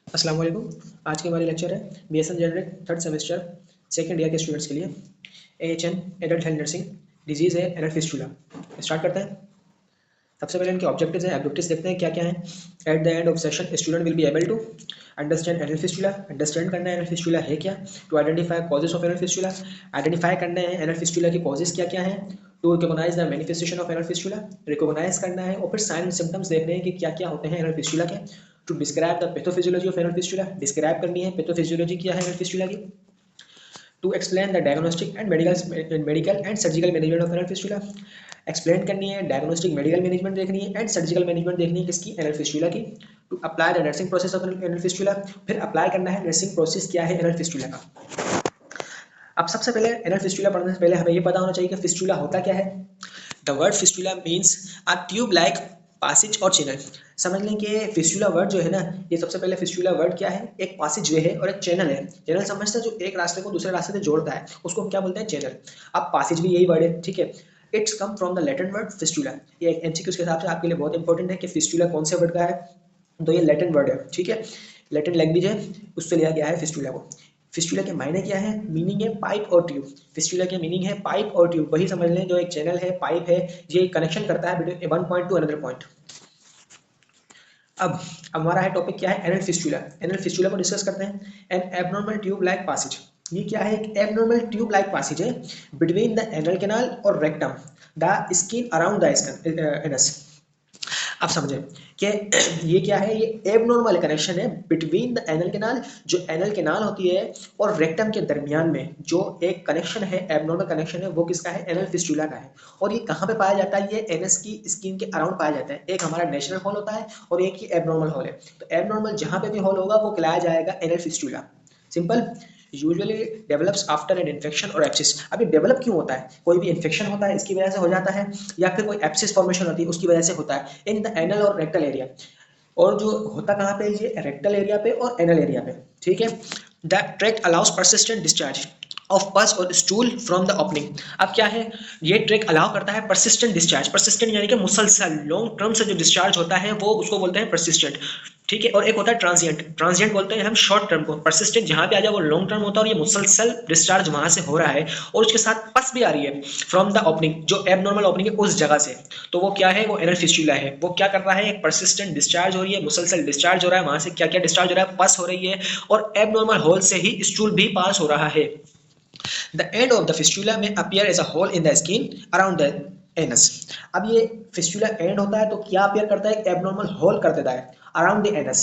अस्सलाम वालेकुम। आज की हमारी लेक्चर है BSN general third semester second year के स्टूडेंट्स के लिए AHN adult health nursing disease है एनर फिस्टुला। स्टार्ट करते हैं। सबसे पहले इनके ऑब्जेक्टिव्स हैं, एब्जेक्टिव्स देखते हैं क्या क्या है। At the end of session student will be able to understand anal fistula, understand करना है एनर फिस्टुला है क्या, to identify causes of anal fistula, identify करना है एनर फिस्टुला की कॉजेज क्या क्या है, to recognise the manifestation of anal fistula, recognise करना है और फिर साइन एंड सिम्टम्स देखने हैं कि क्या क्या होते हैं एनर फिस्टुला के, to describe the pathophysiology of anal fistula, describe करनी है पैथोफिजियोलॉजी क्या है एनर फिस्टुला की, to explain the diagnostic and medical and surgical management of anal fistula, explain करनी है डायग्नोस्टिक मेडिकल मैनेजमेंट देखनी है एंड सर्जिकल मैनेजमेंट देखनी है किसकी एनर फिस्टुला की, to apply the nursing process of anal fistula, फिर अप्लाई करना है नर्सिंग प्रोसेस क्या है एनर फिस्टुला का। अब सबसे पहले एनर फिस्टुला पढ़ने से पहले हमें ये पता होना चाहिए कि फिस्टुला होता क्या है। The word fistula means a tube like passes और चैनल। समझ लें कि फिस्टुला वर्ड जो है ना, ये सबसे पहले फिस्टुला वर्ड क्या है, एक पासिज वे है और एक चैनल है। चैनल समझते हैं जो एक रास्ते को दूसरे रास्ते से जोड़ता है, उसको हम क्या बोलते हैं, चैनल। अब पासिज भी यही वर्ड है, ठीक है। It's come from the Latin word fistula. ये एक एमसीक्यू के हिसाब से आपके लिए बहुत इंपॉर्टेंट है कि फिस्टुला कौन से वर्ड का है, तो ये लैटिन वर्ड है, ठीक है। लैटिन लैंग्वेज है, उससे लिया गया है फिस्टुला को। फिस्टुला के मायने क्या है, मीनिंग है पाइप और ट्यूब। फिस्टुला के मीनिंग है पाइप और ट्यूब, वही समझ लें जो एक चैनल है, पाइप है, ये कनेक्शन करता है between one point to another point. अब हमारा है टॉपिक क्या है, एनल फिस्टुला। एनल फिस्टुला को डिस्कस करते हैं। An abnormal tube like passage, ये क्या है, एक एबनॉर्मल ट्यूब लाइक पासेज है बिटवीन द एनल कैनाल और rectum, the skin around the anus. अब समझें कि ये क्या है, ये एबनॉर्मल कनेक्शन है बिटवीन द एनल कैनाल, जो एनल कैनाल होती है और रेक्टम के दरमियान में जो एक कनेक्शन है, एबनॉर्मल कनेक्शन है, वो किसका है, एनल फिस्टुला का है। और ये कहाँ पे पाया जाता है, ये एनस की स्किन के अराउंड पाया जाता है। एक हमारा नेचुरल हॉल होता है और एक ही एबनॉर्मल हॉल है। तो एबनॉर्मल जहाँ पे भी हॉल होगा वो कहलाया जाएगा anal fistula. Simple. Usually develops after an infection और एप्सिस। अभी डेवलप क्यों होता है, कोई भी इन्फेक्शन होता है इसकी वजह से हो जाता है, या फिर कोई एप्सिस फॉर्मेशन होती है उसकी वजह से होता है इन द एनल और रेक्टल एरिया। और जो होता कहाँ पे, ये रेक्टल एरिया पे और एनल एरिया पे, ठीक है। The tract allow us persistent discharge of पस और स्टूल फ्रॉम द ओपनिंग। अब क्या है, ये ट्रैक अलाउ करता है परसिस्टेंट डिस्चार्ज, परसिस्टेंट यानी कि मुसलसल लॉन्ग टर्म से जो डिस्चार्ज होता है वो उसको बोलते हैं परसिस्टेंट, ठीक है। और एक होता है ट्रांजिएंट, ट्रांजिएंट बोलते हैं हम शॉर्ट टर्म को, परसिस्टेंट जहां पे आ जाए वो लॉन्ग टर्म होता है और ये मुसलसल डिस्चार्ज वहां से हो रहा है और उसके साथ पस भी आ रही है फ्रॉम द ओपनिंग, जो एबनॉर्मल ओपनिंग है उस जगह से। तो वो क्या है, वो एनल फिस्टुला है। वो क्या कर रहा है, एक परसिस्टेंट डिस्चार्ज हो रही है, मुसलसल डिस्चार्ज हो रहा है, वहां से क्या क्या डिस्चार्ज हो रहा है, पस हो रही है और एबनॉर्मल होल से ही स्टूल भी पास हो रहा है। The end of the fistula may appear as a hole in the skin around the anus. अब ये फिस्टुला एंड होता है तो क्या अपियर करता है, एबनॉर्मल होल कर देता है अराउंड द एनस,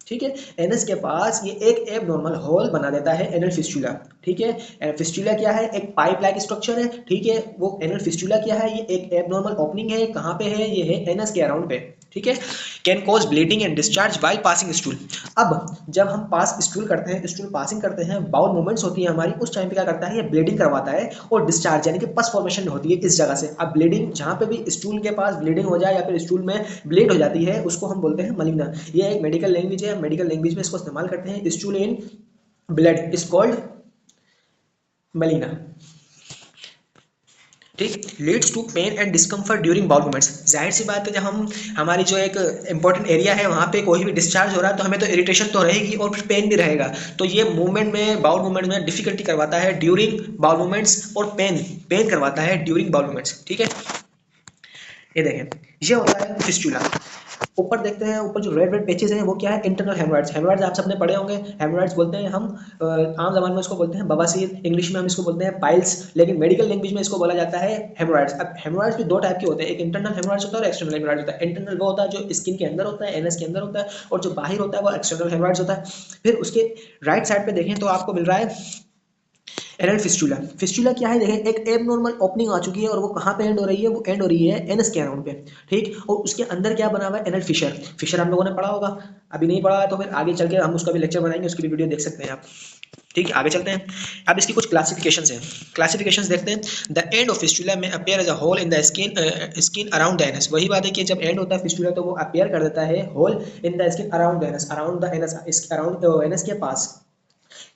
ठीक है। एनस के पास ये एक एबनॉर्मल होल बना देता है एनल फिस्टुला, ठीक है। फिस्टुला क्या है, एक पाइप लाइक स्ट्रक्चर है, ठीक है। वो एनल फिस्टुला क्या है, ये एक एबनॉर्मल ओपनिंग है, कहाँ पे है, ये है एनस के अराउंड पे, ठीक है। Can cause bleeding and discharge while passing stool. अब जब हम पास स्टूल करते हैं, स्टूल पासिंग करते हैं, बाउल मूवमेंट्स होती है हमारी, उस टाइम पे क्या करता है, ये ब्लीडिंग करवाता है और डिस्चार्ज यानी कि पस फॉर्मेशन होती है इस जगह से। अब ब्लीडिंग जहाँ पे भी स्टूल के पास ब्लीडिंग हो जाए या फिर स्टूल में ब्लीड हो जाती है उसको हम बोलते हैं मलिग्ना। ये एक मेडिकल लैंग्वेज है, मेडिकल लैंग्वेज में इसको इस्तेमाल करते हैं। Stool in blood is called melaena, ठीक। Leads to pain and discomfort during bowel movements. जाहिर सी बात है, जब हम हमारी जो एक इंपॉर्टेंट एरिया है वहाँ पे कोई भी डिस्चार्ज हो रहा है तो हमें तो इरिटेशन तो रहेगी और फिर पेन भी रहेगा। तो ये मूवमेंट में, बाउल मूवमेंट में डिफिकल्टी करवाता है ड्यूरिंग बाउल मूवमेंट्स और पेन पेन करवाता है ड्यूरिंग बाउल मूवमेंट्स, ठीक है। ये देखें, ये होता है फिस्टुला। ऊपर देखते हैं, ऊपर जो रेड रेड पेचेस हैं वो क्या है, इंटरनल हेमोरॉइड्स। हेमोरॉइड्स आप सबने पढ़े होंगे, हेमोरॉइड्स बोलते हैं हम आम जबान में उसको बोलते हैं बवासीर, इंग्लिश में हम इसको बोलते हैं पाइल्स, लेकिन मेडिकल लैंग्वेज में इसको बोला जाता है हेमोरॉइड्स। अब हेमोरॉइड्स भी दो टाइप के होते हैं, एक इंटरनल हेमोरॉइड्स होता है और एक्सटर्नल हेमोरॉइड्स होता है। इंटरनल वो होता है जो स्किन के अंदर होता है, एनएस के अंदर होता है, और जो बाहर होता है वो एक्सटर्नल हेमोरॉइड्स होता है। फिर उसके राइट साइड पे देखें तो आपको मिल रहा है एनल फिस्टुला। फिस्टुला क्या है, देखें एक एबनॉर्मल ओपनिंग आ चुकी है और वो कहाँ पे एंड हो रही है, वो एंड हो रही है एनस के अराउंड पे, ठीक। और उसके अंदर क्या बना हुआ है, एनल फिशर। फिशर हम लोगों ने पढ़ा होगा, अभी नहीं पढ़ा तो फिर आगे चल के हम उसका भी लेक्चर बनाएंगे, उसकी भी वीडियो देख सकते हैं आप, ठीक है। आगे चलते हैं। अब इसकी कुछ क्लासिफिकेशंस हैं, क्लासिफिकेशंस देखते हैं। द एंड ऑफ फिस्टुला में appear as a hole in the skin around the anus. वही बात है कि जब एंड होता है फिस्टुला तो वो अपियर कर देता है hole in the skin around the anus, around the anus, around anus के पास।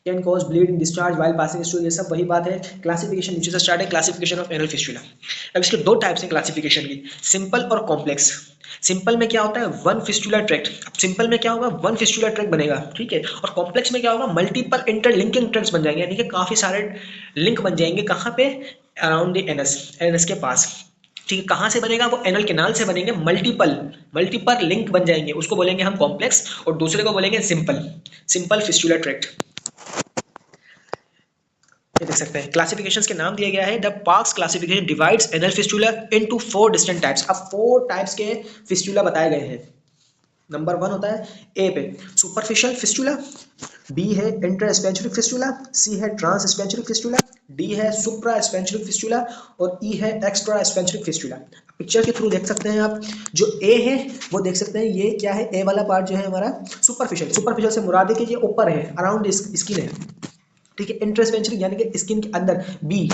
Can cause bleeding discharge while passing stool, ये सब वही बात है। क्लासिफिकेशन नीचे से स्टार्ट है, क्लासिफिकेशन ऑफ एनल फिस्टुला। अब इसके दो टाइप्स हैं क्लासिफिकेशन की, सिंपल और कॉम्प्लेक्स। सिंपल में क्या होता है, वन फिस्टुला ट्रैक्ट। अब सिंपल में क्या होगा, वन फिस्टुला ट्रैक्ट बनेगा, ठीक है। और कॉम्प्लेक्स में क्या होगा, मल्टीपल इंटरलिंकिंग ट्रैक्ट्स बन जाएंगे, यानी कि काफी सारे लिंक बन जाएंगे। कहाँ पे, अराउंड द एनस, एनस के पास, ठीक है। कहाँ से बनेगा, वो एनल केनाल से बनेंगे। मल्टीपल मल्टीपल लिंक बन जाएंगे, उसको बोलेंगे हम कॉम्प्लेक्स, और दूसरे को बोलेंगे सिंपल, सिंपल फिस्टुला ट्रैक्ट। ये देख सकते हैं क्लासिफिकेशंस के नाम दिया गया है। The parks classification divides anal fistula into 4 distinct types. अब 4 टाइप्स के फिस्टुला बताए गए हैं। नंबर 1 होता है ए पे सुपरफिशियल फिस्टुला, बी है इंटरस्पेंचुरिक फिस्टुला, सी है ट्रांसस्पेंचुरिक फिस्टुला, डी है सुप्रास्पेंचुरिक फिस्टुला, और ई है एक्स्ट्रास्पेंचुरिक फिस्टुला। पिक्चर के थ्रू देख सकते हैं आप, जो ए है वो देख सकते हैं, ये क्या है, ए वाला पार्ट जो है हमारा सुपरफिशियल। सुपरफिशियल से मुराद है कि ये ऊपर है, अराउंड स्किन है, ठीक है। इंटरस्पेंचुरिक यानी कि स्किन के अंदर, बी,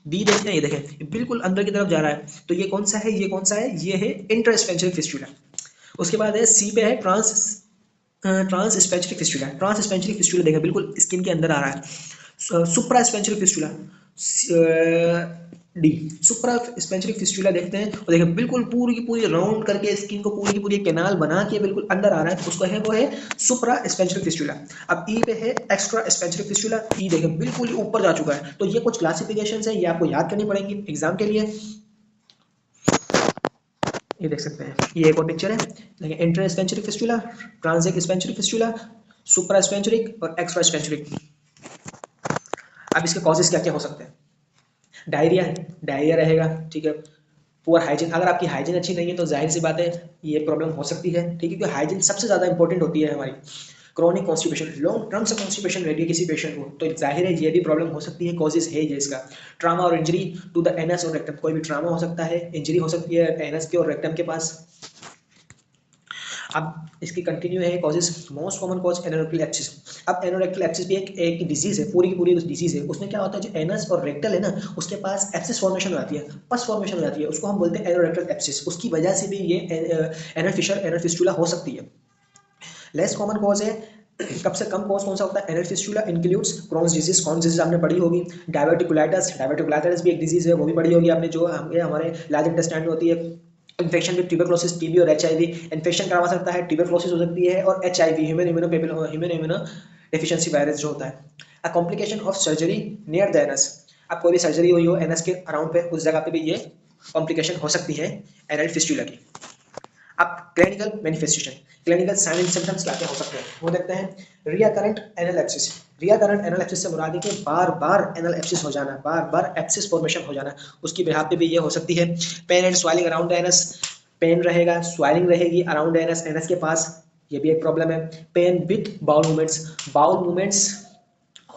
बी देखते हैं, ये देखें बिल्कुल अंदर की तरफ जा रहा है, तो ये कौन सा है, ये कौन सा है, ये है इंटरस्पेंचुरिक फिस्टुला। उसके बाद है सी पे है ट्रांसस्पेंचुरिक फिस्टुला। ट्रांसस्पेंचुरिक फिस्टुला देखा बिल्कुल स्किन के अंदर आ रहा है। सुप्रास्पेंचुरिक फिस्टुला, डी, सुप्रास्पेंचुरिक फिस्टुला देखते हैं, और देखिए बिल्कुल पूरी की पूरी राउंड करके स्किन को पूरी की पूरी कैनाल बना के बिल्कुल अंदर आ रहा है, तो उसको है वो है सुप्रास्पेंचुरिक फिस्टुला। अब ई पे है एक्स्ट्रास्पेंचुरिक फिस्टुला, ई देखिए बिल्कुल ही ऊपर जा चुका है। तो ये कुछ क्लासिफिकेशंस है, ये आपको याद करनी पड़ेंगी एग्जाम के लिए। ये देख सकते हैं, ये एक और पिक्चर है, देखिए इंटरस्पेंचुरिक फिस्टुला, ट्रांसस्पेंचुरिक फिस्टुला, सुप्रास्पेंचुरिक और एक्स्ट्रास्पेंचुरिक। अब इसके कॉजेस क्या क्या हो सकते हैं, डायरिया, डायरिया रहेगा, ठीक है। पुअर हाइजीन, अगर आपकी हाइजीन अच्छी नहीं है तो जाहिर सी बात है ये प्रॉब्लम हो सकती है, ठीक है, क्योंकि हाइजीन सबसे ज़्यादा इंपॉर्टेंट होती है हमारी। क्रॉनिक कॉन्स्टिपेशन, लॉन्ग टर्म से कॉन्स्टिपेशन रहती है किसी पेशेंट को, तो जाहिर है ये भी प्रॉब्लम हो सकती है, कॉजेज है ये इसका। ट्रामा और इंजरी टू द एनस और रेक्टम, कोई भी ट्रामा हो सकता है, इंजरी हो सकती है एनस के और रेक्टम के पास। अब इसकी कंटिन्यू है causes, most common cause anorectal abscess. अब एनोरेक्टल एब्सिस भी एक डिजीज है, पूरी की पूरी डिजीज है। उसमें क्या होता है, जो एनस और रेक्टल है ना, उसके पास एब्सिस फॉर्मेशन हो जाती है, पस फॉर्मेशन हो जाती है, उसको हम बोलते हैं एनोरेक्टल एब्सिस। उसकी वजह से भी ये एनल फिशर, एनल फिस्टुला हो सकती है। लेस कॉमन कॉज है, कम से कम कॉज कौन सा होता है, anal fistula includes Crohn's disease. Crohn's disease आपने पढ़ी होगी। डायवर्टिकुलाइटिस, डायवर्टिकुलाइटिस भी एक डिजीज है, वो भी पढ़ी होगी आपने, जो हमारे लार्ज इंटेस्टाइन में होती है। इन्फेक्शन विद ट्यूबरक्लोसिस, टीबी और एचआईवी, इन्फेक्शन करवा सकता है, ट्यूबरक्लोसिस हो सकती है, और HIV, human immuno deficiency virus जो होता है। अ complication of surgery near the anus, अब कोई भी सर्जरी हुई हो एनस के अराउंड पे, उस जगह पे भी ये कॉम्प्लिकेशन हो सकती है एनल फिस्टुला की। अब clinical manifestation, clinical sign and symptoms क्या क्या हो सकते हैं वो देखते हैं। Recurrent anal abscess, recurrent anal abscess से मुराद है कि बार बार एनल एब्सिस हो जाना, बार बार एब्सिस फॉर्मेशन हो जाना, उसकी बिहाफ पे भी ये हो सकती है। Pain and swelling around anus, pain रहेगा, स्वेलिंग रहेगी अराउंड एनस, एनस के पास, ये भी एक प्रॉब्लम है। Pain with bowel movements, bowel movements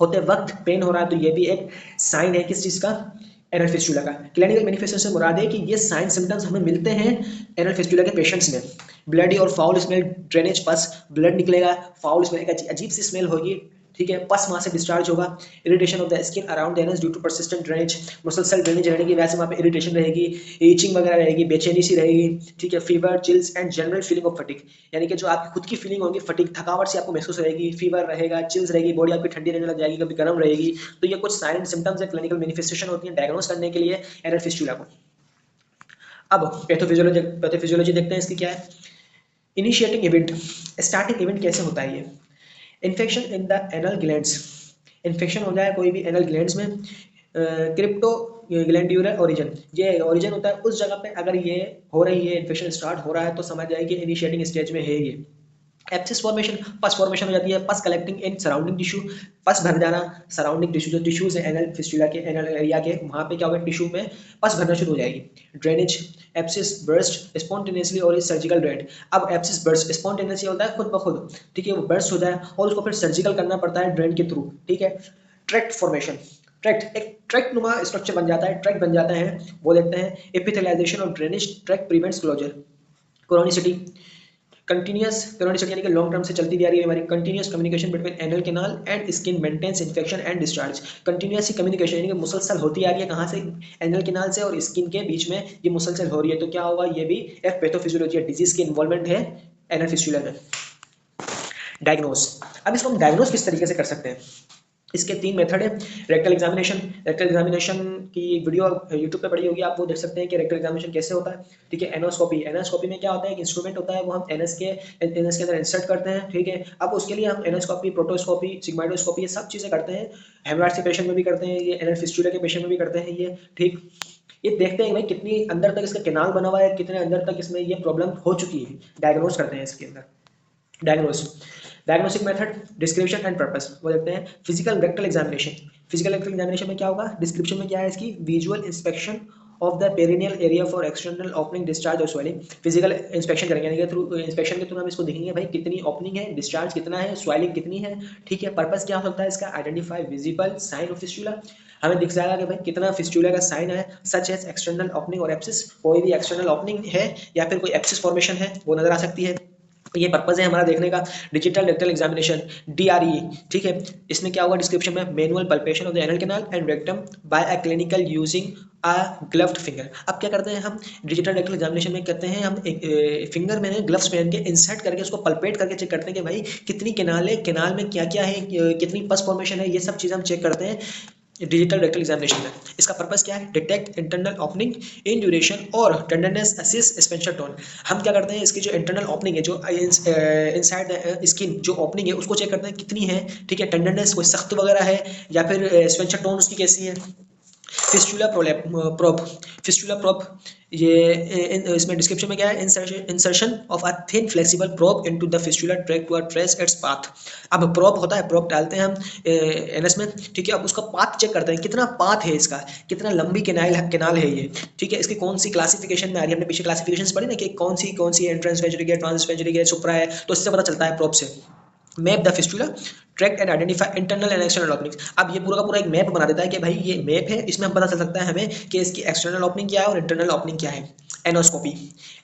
होते वक्त पेन हो रहा है, तो ये भी एक साइन है किस चीज़ का, एनल फिस्टुला का। क्लिनिकल मैनिफेस्टेशन से मुराद है कि ये साइन सिम्टम्स हमें मिलते हैं एनल फिस्टुला के पेशेंट्स में। ब्लडी और फाउल स्मेल, ड्रेनेज, पस, ब्लड निकलेगा, फाउल स्मेल, एक अजीब सी स्मेल होगी, ठीक है, पस वहाँ से डिस्चार्ज होगा। Irritation of the skin around anus due to persistent drainage, मुसलसल ड्रेनेज रहने की वजह से वहाँ पे इरिटेशन रहेगी, ईचिंग वगैरह रहेगी, बेचैनी सी रहेगी, ठीक है। Fever, chills and general feeling of fatigue, यानी कि जो आपकी खुद की फीलिंग होगी, फटीग, थकावट सी आपको महसूस रहेगी, फीवर रहेगा, चिल्स रहेगी, बॉडी आपकी ठंडी रहने लग जाएगी, कभी गर्म रहेगी। तो ये कुछ साइन एंड सिम्टम्स है, क्लिनिकल मैनिफेस्टेशन होती है डायग्नोस करने के लिए एनल फिस्टुला को। अब पैथोफिजियोलॉजी देखते हैं इसकी क्या है। इनिशिएटिंग इवेंट, स्टार्टिंग इवेंट कैसे होता है ये, infection in the anal glands, infection हो जाए कोई भी एनल ग्लैंड्स में। क्रिप्टो ग्लैंड्यूलर ओरिजिन, ये ओरिजिन होता है उस जगह पे, अगर ये हो रही है, इन्फेक्शन स्टार्ट हो रहा है, तो समझ जाए कि इनिशिएटिंग स्टेज में है ये। एब्सिस फॉर्मेशन, पस फॉर्मेशन हो जाती है, पस कलेक्टिंग इन सराउंडिंग टिश्यू, पस भर जाना सराउंडिंग टिश्यू, जो टिश्यूज है एनल फिस्टुला के, एनल एरिया के, वहाँ पे क्या होगा, टिश्यू में पस भरना शुरू हो जाएगी। ड्रेनेज, एब्सिस बर्स्ट स्पॉन्टेनियसली और इज सर्जिकल ड्रेड। अब एब्सिस बर्स्ट स्पॉन्टेनियसली होता है खुद ब खुद, ठीक है, वो बर्स्ट हो जाए और उसको फिर सर्जिकल करना पड़ता है ड्रेन के थ्रू, ठीक है। ट्रैक्ट फॉर्मेशन, ट्रैक्ट, एक ट्रैक्ट नुमा स्ट्रक्चर बन जाता है, ट्रैक्ट बन जाता है, वो देखते हैं। Epithelialisation of drainage tract prevents closure. Chronicity, continuous chronicity यानी कि लॉन्ग टर्म से चलती आ रही है हमारी। Continuous communication between anal canal and skin maintains infection and discharge. Continuous communication यानी कि मुसलसल होती आ रही है, कहाँ से, एनल कैनाल से और स्किन के बीच में ये मुसलसल हो रही है, तो क्या होगा, ये भी एक पैथोफिजियोलॉजी डिजीज की इन्वॉल्वमेंट है एनल फिस्टुला में। डायग्नोस, अब इसको हम डायग्नोस किस तरीके से कर सकते हैं, इसके 3 मेथड है। रेक्टल एग्जामिनेशन, रेक्टल एग्जामिनेशन की वीडियो यूट्यूब पे पड़ी होगी, आप वो देख सकते हैं कि रेक्टल एग्जामिनेशन कैसे होता है। ठीक है। एनोस्कोपी, एनोस्कोपी में क्या होता है, एक इंस्ट्रूमेंट होता है, वो हम एनएस के अंदर इंसर्ट करते हैं। ठीक है। अब उसके लिए हम एनोस्कोपी, प्रोटोस्कोपी, सिग्माइडोस्कोपी, ये सब चीज़ें करते हैं। हेमराइड्स के पेशेंट में भी करते हैं ये, एनएल फिस्टुला के पेशेंट में भी करते हैं ये। ठीक। ये देखते हैं भाई कितनी अंदर तक इसका कैनाल बना हुआ है, कितने अंदर तक इसमें ये प्रॉब्लम हो चुकी है, डायग्नोज करते हैं इसके अंदर। Diagnostic method, description and purpose, वो देखते हैं। Physical rectal examination, physical rectal examination में क्या होगा, डिस्क्रिप्शन में क्या है इसकी, visual inspection of the perineal area for external opening, discharge और स्वेलिंग। फिजिकल इंस्पेक्शन करेंगे, यानी कि थ्रू इंस्पेक्शन के थ्रू हम इसको देखेंगे भाई कितनी ओपनिंग है, डिस्चार्ज कितना है, स्वेलिंग कितनी है। ठीक है। पर्पस क्या हो सकता है इसका, identify visible sign of fistula, हमें दिख जाएगा कि भाई कितना फिस्टुला का साइन है, सच एज एक्सटर्नल ओपनिंग और एप्सिस, कोई भी एक्सटर्नल ओपनिंग है या फिर कोई एप्सिस फॉर्मेशन है वो नजर आ सकती है। ये पर्पज है हमारा देखने का। Digital rectal examination, DRE। ठीक है। इसमें क्या होगा, डिस्क्रिप्शन में manual palpation of the anal canal and rectum by a clinical using a gloved finger. अब क्या करते हैं हम डिजिटल रेक्टल एग्जामिनेशन में, कहते हैं हम एक फिंगर में ग्लव्स पहन के इंसर्ट करके उसको पल्पेट करके चेक करते हैं कि भाई कितनी कैनाल है, कैनाल में क्या क्या है, कितनी पस फॉर्मेशन है, ये सब चीज़ हम चेक करते हैं डिजिटल रेक्टल एग्जामिनेशन में। इसका पर्पस क्या है, detect internal opening in duration और टेंडरनेस असिस स्पेंसर टोन। हम क्या करते हैं इसकी जो इंटरनल ओपनिंग है, जो इनसाइड स्किन जो ओपनिंग है उसको चेक करते हैं कितनी है। ठीक है। टेंडरनेस कोई सख्त वगैरह है या फिर स्पेंसर टोन उसकी कैसी है। फिस्टुला प्रोब, फिस्टुला प्रोब, ये इसमें डिस्क्रिप्शन में क्या है, insertion of a thin flexible probe into the fistula track to trace its path. अब प्रोब होता है, प्रोब डालते हैं हम एनएस में। ठीक है। अब उसका पाथ चेक करते हैं, कितना पाथ है इसका, कितना लंबी केनाल है ये। ठीक है। इसकी कौन सी क्लासिफिकेशन में आ रही है, हमने पीछे क्लासिफिकेशन पढ़ी ना कि कौन सी एंट्रेंस वेंचुरिक है, ट्रांस वेंचुरिक है, सुप्रा है, तो इससे पता चलता है प्रोब से। Map the fistula, track and identify internal and external openings. अब ये पूरा का पूरा एक मैप बना देता है कि भाई ये मैप है, इसमें हम पता चल सकता है हमें कि इसकी एक्सटर्नल ओपनिंग क्या है और इंटरनल ओपनिंग क्या है। एनोस्कोपी,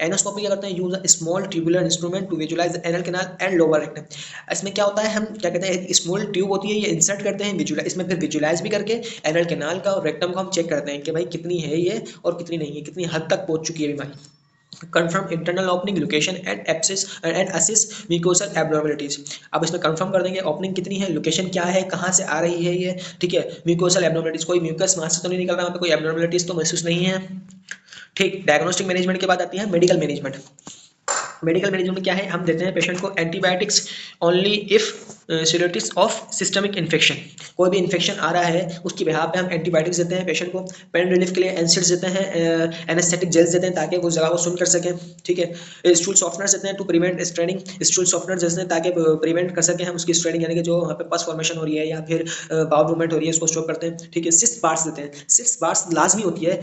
एनोस्कोपी क्या करते हैं, use a small tubular instrument to visualise the anal canal and lower rectum. इसमें क्या होता है, हम क्या कहते हैं, स्मॉल ट्यूब होती है, ये इंसर्ट करते हैं विजुलाइज, इसमें फिर विजुलाइज भी करके एनल कैनाल का और रेक्टम का हम चेक करते हैं कि भाई कितनी है ये और कितनी नहीं है, कितनी हद तक पहुंच चुकी है बीमारी। confirm internal opening location and abscess and assess mucosal abnormalities। अब इसमें कंफर्म कर देंगे ओपनिंग कितनी है, लोकेशन क्या है, कहाँ से आ रही है ये। ठीक है। म्यूकोसल एब्नॉर्मलिटीज, कोई म्यूकस वहां से तो नहीं निकल रहा, वहाँ पे कोई एब्नॉर्मलिटीज तो महसूस नहीं है। ठीक। डायग्नोस्टिक मैनेजमेंट के बाद आती है मेडिकल मैनेजमेंट। मेडिकल मैनेजमेंट में क्या है, हम देते हैं पेशेंट को antibiotics only if cellulitis of systemic infection. कोई भी इन्फेक्शन आ रहा है उसकी बिहाफ पे हम एंटीबायोटिक्स देते हैं पेशेंट को। पेन रिलीफ के लिए एनसिड्स देते हैं, एनेस्थेटिक जेल्स देते हैं ताकि वो जगह को सुन कर सकें। ठीक है। स्टूल सॉफ्टनर्स देते हैं to prevent straining, stool softeners देते हैं ताकि प्रिवेंट कर सकें हम उसकी स्ट्रेनिंग, यानी कि जो वहाँ पे पस फॉर्मेशन हो रही है या फिर बाउल मूवमेंट हो रही है उसको स्टॉप करते हैं। ठीक है। सिक्स बार्स देते हैं, सिक्स बार्स लाजमी होती है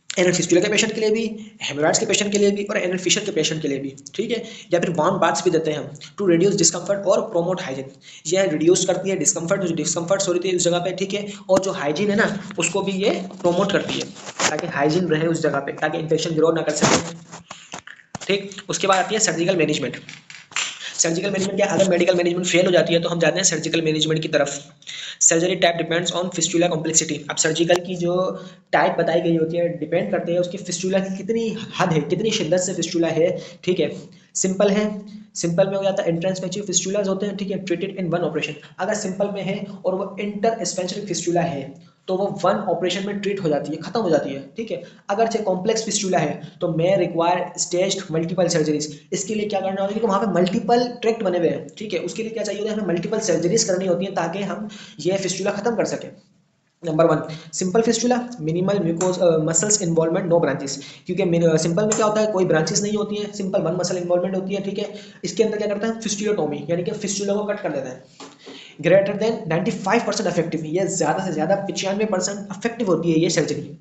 एनल फिस्टुला के पेशेंट के लिए भी, हेमोरॉइड्स के पेशेंट के लिए भी और एनल फिशर के पेशेंट के लिए भी। ठीक है। या फिर वार्म बाथ्स भी देते हैं हम टू रिड्यूस डिस्कम्फर्ट और प्रोमोट हाइजीन। यह रिड्यूस करती है डिस्कम्फर्ट, जो डिस्कम्फर्ट हो रही थी उस जगह पे। ठीक है। और जो हाइजीन है ना उसको भी ये प्रोमोट करती है ताकि हाइजीन रहे उस जगह पे, ताकि इन्फेक्शन ग्रो ना कर सके। ठीक। उसके बाद आती है सर्जिकल मैनेजमेंट। सर्जिकल मैनेजमेंट क्या, अगर मेडिकल मैनेजमेंट फेल हो जाती है तो हम जाते हैं सर्जिकल मैनेजमेंट की तरफ। Surgery type depends on fistula complexity. अब सर्जिकल की जो टाइप बताई गई होती है डिपेंड करते हैं उसकी फिस्टुला की कितनी हद है, कितनी शिद्दत से फिस्टुला है। ठीक है। सिंपल है, सिंपल में हो जाता है इंट्रा स्पेंचुरिक फिस्टुलाज होते हैं। ठीक है। Treated in one operation. अगर सिंपल में है और वो इंटर स्पेंचुरिक फिस्टुला है तो वो वन ऑपरेशन में ट्रीट हो जाती है, खत्म हो जाती है। ठीक है। अगर चाहे कॉम्प्लेक्स फिस्टुला है तो मैं रिक्वायर स्टेज्ड मल्टीपल सर्जरीज। इसके लिए क्या करना होता है, क्योंकि वहाँ पे मल्टीपल ट्रैक्ट बने हुए हैं। ठीक है। उसके लिए क्या चाहिए होता है, हमें मल्टीपल सर्जरीज करनी होती है ताकि हम ये फिस्टुला खत्म कर सकें। Number one, simple fistula, minimal mucosa muscles involvement, no branches. क्योंकि सिंपल में क्या होता है, कोई ब्रांचेस नहीं होती है, सिंपल वन मसल इन्वॉल्वमेंट होती है। ठीक है। इसके अंदर क्या करता है, फिस्टुलोटोमी, यानी कि फिस्टुला को कट कर देता है। ग्रेटर देन 95% इफेक्टिव, ये ज्यादा से ज्यादा 95% इफेक्टिव होती है ये surgery.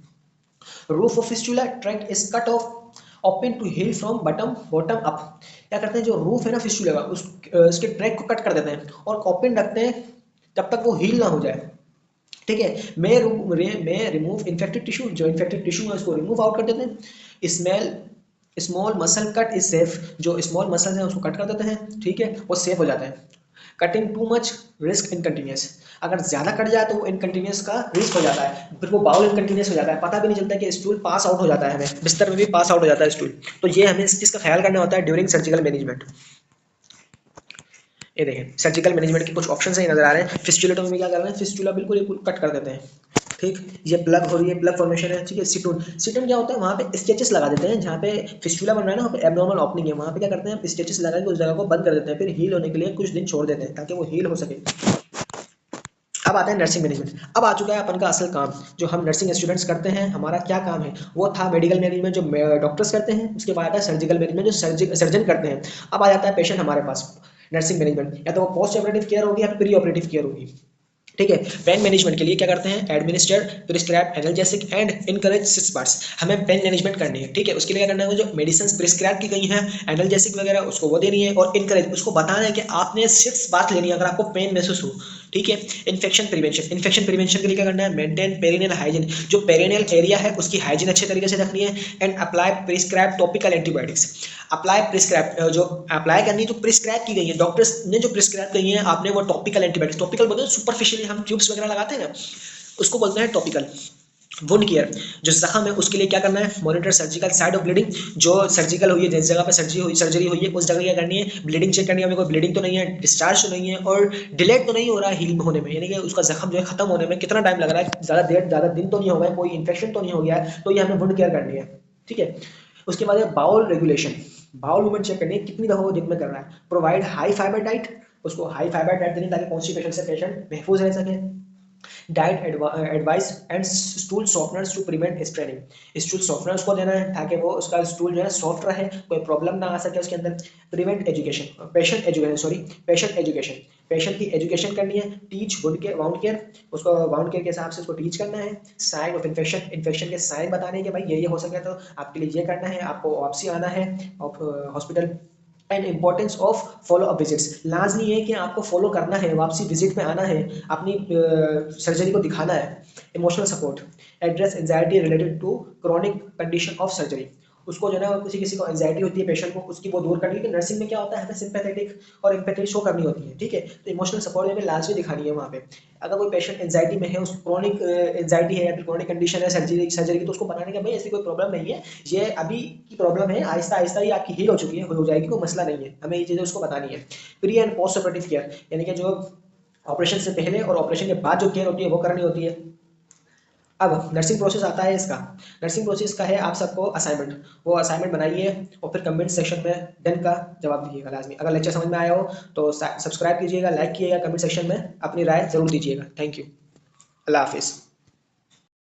Roof of fistula tract is cut off open to heal from bottom up. क्या करते हैं, जो रूफ है ना फिस्टुला का उसके ट्रैक को कट कर देते हैं और ओपन रखते हैं जब तक वो हील ना हो जाए। ठीक है। मैं रिमूव इन्फेक्टेड टिश्यू, जो इन्फेक्टेड टिश्यू है उसको रिमूव आउट कर देते हैं। Small muscle cut is safe, जो स्मॉल मसल्स हैं उसको कट कर देते हैं। ठीक है। वो सेफ हो जाते हैं। कटिंग टू मच रिस्क इनकंटिन्यूस, अगर ज्यादा कट जाए तो वो इनकंटिन्यूस का रिस्क हो जाता है, फिर वो बाउल इनकंटिन्यूस हो जाता है, पता भी नहीं चलता कि स्टूल पास आउट हो जाता है, हमें बिस्तर में भी पास आउट हो जाता है स्टूल। तो ये हमें इस चीज का ख्याल करना होता है ड्यूरिंग सर्जिकल मैनेजमेंट। ये देखें सर्जिकल मैनेजमेंट के कुछ ऑप्शन है नजर आ रहे हैं। फिस्टुलेटोमी में क्या कर रहे हैं, फिस्टुला बिल्कुल कट कर देते हैं, ठीक। ये प्लग हो रही है, प्लग फॉर्मेशन है, ठीक है। सिटून, सिटून क्या होता है, वहाँ पे स्टेचेस लगा देते हैं, जहाँ पे फिस्टुला बन रहा है ना, वहाँ पे एब्नॉर्मल ओपनिंग है, वहाँ पे क्या करते हैं स्टेचेस लगा के उस जगह को बंद कर देते हैं, फिर हील होने के लिए कुछ दिन छोड़ देते हैं ताकि वो हील हो सके। अब आते हैं नर्सिंग मैनेजमेंट। अब आ चुका है अपन का असल काम, जो हम नर्सिंग स्टूडेंट्स करते हैं, हमारा क्या काम है। वो था मेडिकल मैनेजमेंट जो डॉक्टर्स करते हैं, उसके बाद आता है सर्जिकल मैनेजमेंट जो सर्जन करते हैं। अब आ जाता है पेशेंट हमारे पास। नर्सिंग मैनेजमेंट या तो वो पोस्ट ऑपरेटिव केयर होगी या प्री ऑपरेटिव केयर होगी, ठीक है। पेन मैनेजमेंट के लिए क्या करते हैं, administer prescribe analgesic and encourage 6 parts. हमें पेन मैनेजमेंट करनी है, ठीक है। उसके लिए क्या करना है, जो मेडिसिन प्रिस्क्राइब की गई हैं एनाल्जेसिक वगैरह उसको वो देनी है, और इनकरेज उसको बताना है कि आपने 6 बात लेनी है अगर आपको पेन महसूस हो, ठीक है। इन्फेक्शन प्रिवेंशन, इन्फेक्शन प्रिवेंशन के लिए क्या करना है, मेंटेन पेरिनियल हाइजीन, जो पेरिनियल एरिया है उसकी हाइजीन अच्छे तरीके से रखनी है। And apply prescribe topical antibiotics. Apply prescribe जो अप्लाई करनी है, जो प्रिस्क्राइब की गई है डॉक्टर्स ने, जो प्रिस्क्राइब की है आपने, वो टॉपिकल एंटीबायोटिक्स, टॉपिकल बोलते हैं सुपरफिशियली हम ट्यूब्स वगैरह लगाते हैं ना, उसको बोलते हैं टॉपिकल। वुंड केयर, जो जख्म है उसके लिए क्या करना है, monitor surgical side of bleeding, जो सर्जिकल हुई है जिस जगह पे सर्जरी हुई है उस जगह क्या करनी है, ब्लीडिंग चेक करनी है, कोई ब्लीडिंग तो नहीं है, डिस्चार्ज तो नहीं है, और डिलेड तो नहीं हो रहा है हील होने में, यानी कि उसका जख्म जो है खत्म होने में कितना टाइम लग रहा है, ज़्यादा दिन तो नहीं हो गया, कोई इन्फेक्शन तो नहीं हो गया है, तो ये हमें वुंड केयर करनी है, ठीक है। उसके बाद है bowel regulation, bowel movement check करनी है कितनी दफा वो दिन में कर रहा है। प्रोवाइड हाई फाइबर डाइट, उसको हाई फाइबर डाइट देनी ताकि कॉन्स्टिपेशन से पेशेंट महफूज रह सके। Diet advice and stool softeners to prevent spreading, stool softeners को देना है ताकि वो उसका स्टूल जो है सॉफ्ट रहे, कोई प्रॉब्लम ना आ सके उसके अंदर। Prevent education, patient education, patient की एजुकेशन करनी है। Teach wound care, wound care, उसको वाउंड केयर के हिसाब से उसको टीच करना है। साइन ऑफ इन्फेक्शन, इन्फेक्शन के साइन बताने के भाई ये हो सके तो आपके लिए ये करना है, आपको वापसी आना है hospital. And importance of follow up visits, लाजमी है कि आपको फॉलो करना है, वापसी विजिट में आना है, अपनी सर्जरी को दिखाना है। Emotional support, address anxiety related to chronic condition of surgery, उसको जो है ना किसी किसी को एंजाइटी होती है पेशेंट को, उसकी वो दूर करनी है। कि नर्सिंग में क्या होता है, हमें सिंपैथेटिक और एम्पैथी शो करनी होती है, ठीक है। तो इमोशनल सपोर्ट हमें लाजमी दिखानी है वहाँ पे। अगर कोई पेशेंट एंजाइटी में है, उसको क्रॉनिक एंजाइटी है या फिर क्रॉनिक कंडीशन है सर्जरी की, तो उसको बताने का भाई ऐसी कोई प्रॉब्लम नहीं है, ये अभी की प्रॉब्लम है, आहिस्ता आहिस्ता ही आपकी हील हो चुकी है, हो जाएगी, कोई मसला नहीं है, हमें ये चीज़ें उसको बतानी है। Pre and post operative care, यानी कि जो ऑपरेशन से पहले और ऑपरेशन के बाद जो केयर होती है वो करनी होती है। अब नर्सिंग प्रोसेस आता है इसका, नर्सिंग प्रोसेस का है आप सबको असाइनमेंट, वो असाइनमेंट बनाइए और फिर कमेंट सेक्शन में डन का जवाब दीजिएगा लाजमी। अगर लेक्चर समझ में आया हो तो सब्सक्राइब कीजिएगा, लाइक कीजिएगा, कमेंट सेक्शन में अपनी राय जरूर दीजिएगा। थैंक यू, अल्लाह हाफिज़।